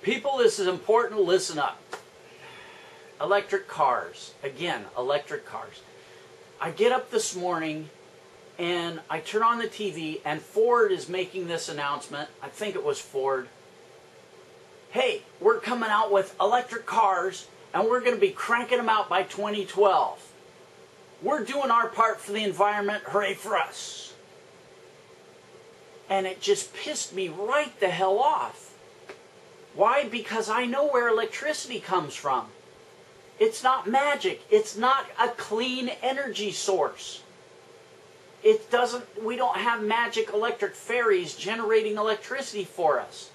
People, this is important. Listen up. Electric cars. Again, electric cars. I get up this morning and I turn on the TV and Ford is making this announcement. I think it was Ford. Hey, we're coming out with electric cars and we're going to be cranking them out by 2012. We're doing our part for the environment. Hooray for us. And it just pissed me right the hell off. Why? Because I know where electricity comes from. It's not magic. It's not a clean energy source. We don't have magic electric fairies generating electricity for us.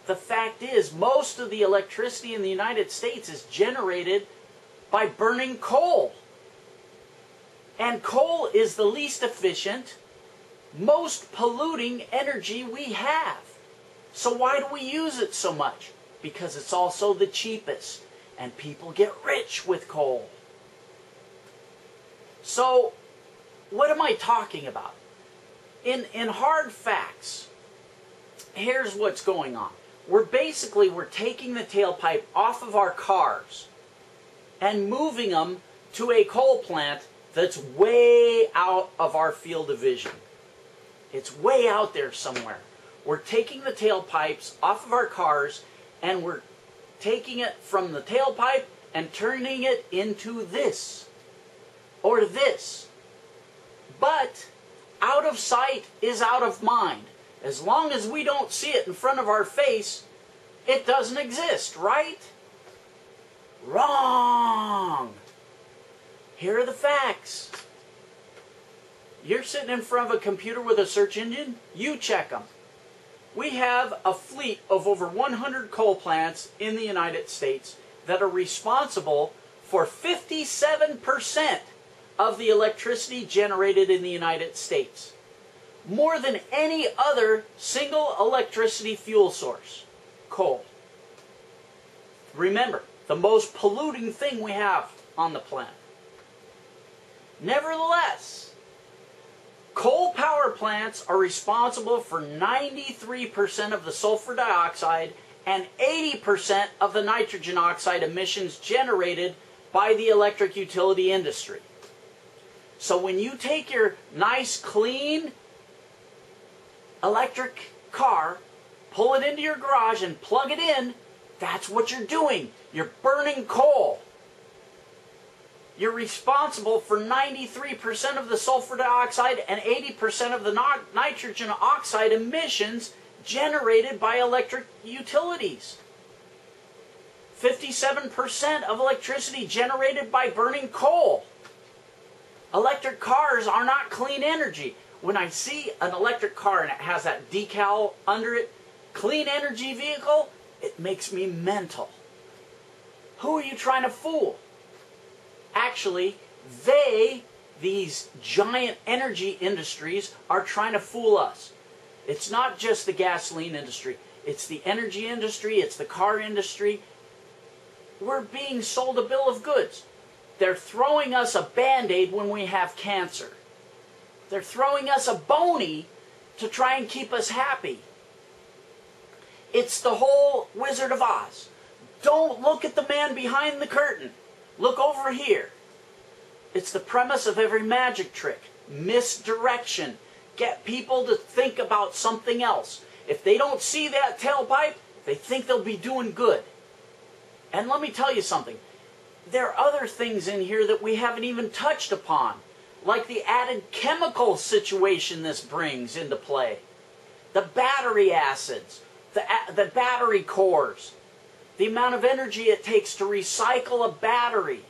The fact is, most of the electricity in the United States is generated by burning coal. And coal is the least efficient, most polluting energy we have. So why do we use it so much? Because it's also the cheapest. And people get rich with coal. So, what am I talking about? In hard facts, here's what's going on. We're taking the tailpipe off of our cars and moving them to a coal plant that's way out of our field of vision. It's way out there somewhere. We're taking the tailpipes off of our cars and we're taking it from the tailpipe and turning it into this or this. But out of sight is out of mind. As long as we don't see it in front of our face, it doesn't exist, right? Wrong. Here are the facts. You're sitting in front of a computer with a search engine, you check them. We have a fleet of over 100 coal plants in the United States that are responsible for 57% of the electricity generated in the United States. More than any other single electricity fuel source. Coal. Remember, the most polluting thing we have on the planet. Nevertheless, coal power plants are responsible for 93% of the sulfur dioxide and 80% of the nitrogen oxide emissions generated by the electric utility industry. So when you take your nice, clean electric car, pull it into your garage and plug it in, that's what you're doing. You're burning coal. You're responsible for 93% of the sulfur dioxide and 80% of the nitrogen oxide emissions generated by electric utilities. 57% of electricity generated by burning coal. Electric cars are not clean energy. When I see an electric car and it has that decal under it, clean energy vehicle, it makes me mental. Who are you trying to fool? Actually, these giant energy industries, are trying to fool us. It's not just the gasoline industry. It's the energy industry. It's the car industry. We're being sold a bill of goods. They're throwing us a Band-Aid when we have cancer. They're throwing us a bony to try and keep us happy. It's the whole Wizard of Oz. Don't look at the man behind the curtain. Look over here. It's the premise of every magic trick. Misdirection. Get people to think about something else. If they don't see that tailpipe, they think they'll be doing good. And let me tell you something. There are other things in here that we haven't even touched upon, like the added chemical situation this brings into play. The battery acids, the battery cores, the amount of energy it takes to recycle a battery,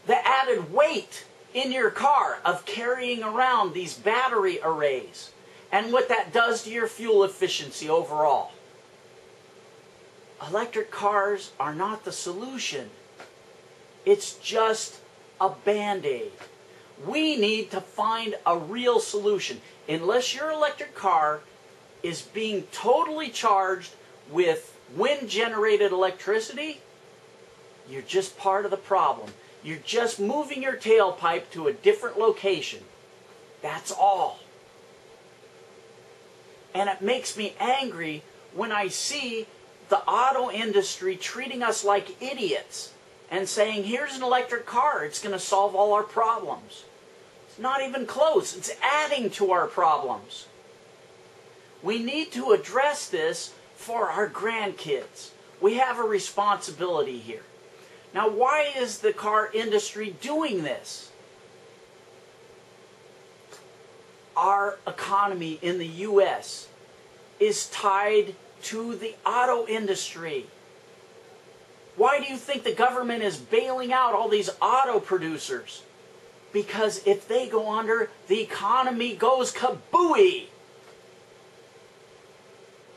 the added weight in your car of carrying around these battery arrays, and what that does to your fuel efficiency overall. Electric cars are not the solution. It's just a Band-Aid. We need to find a real solution. Unless your electric car is being totally charged with wind-generated electricity, you're just part of the problem. You're just moving your tailpipe to a different location. That's all. And it makes me angry when I see the auto industry treating us like idiots and saying, here's an electric car, it's going to solve all our problems. It's not even close. It's adding to our problems. We need to address this for our grandkids. We have a responsibility here. Now, why is the car industry doing this? Our economy in the U.S. is tied to the auto industry. Why do you think the government is bailing out all these auto producers? Because if they go under, the economy goes kabooey.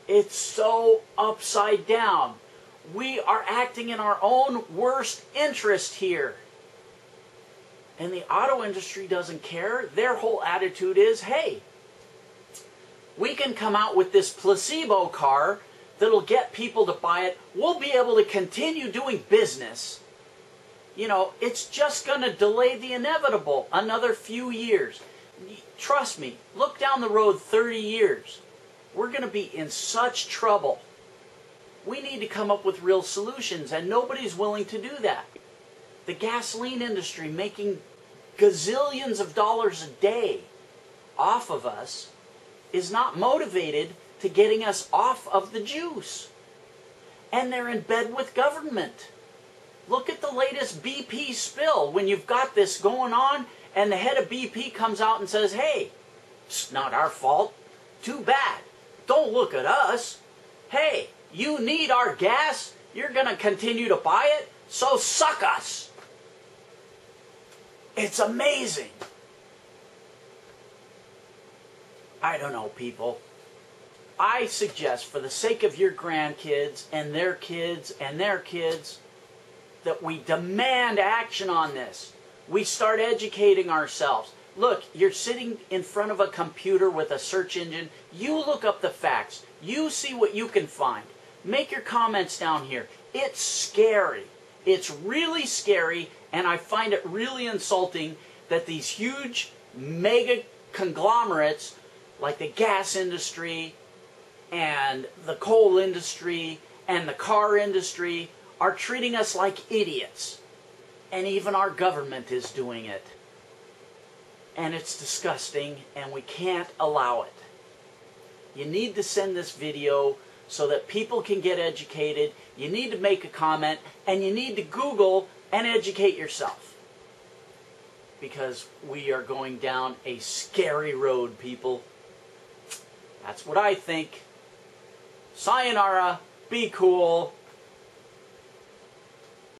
It's so upside down. We are acting in our own worst interest here. And the auto industry doesn't care. Their whole attitude is, hey, we can come out with this placebo car that'll get people to buy it. We'll be able to continue doing business. You know, it's just going to delay the inevitable another few years. Trust me, look down the road 30 years. We're going to be in such trouble. We need to come up with real solutions, and nobody's willing to do that. The gasoline industry making gazillions of dollars a day off of us is not motivated to getting us off of the juice. And they're in bed with government. Look at the latest BP spill. When you've got this going on and the head of BP comes out and says, hey, it's not our fault. Too bad. Don't look at us. Hey, you need our gas. You're going to continue to buy it. So suck us. It's amazing. I don't know, people. I suggest, for the sake of your grandkids and their kids and their kids, that we demand action on this. We start educating ourselves. Look, you're sitting in front of a computer with a search engine. You look up the facts. You see what you can find. Make your comments down here. It's scary. It's really scary, and I find it really insulting that these huge mega conglomerates like the gas industry and the coal industry and the car industry are treating us like idiots. And even our government is doing it. And it's disgusting, and we can't allow it. You need to send this video so that people can get educated. You need to make a comment, and you need to Google and educate yourself. Because we are going down a scary road, people. That's what I think. Sayonara. Be cool.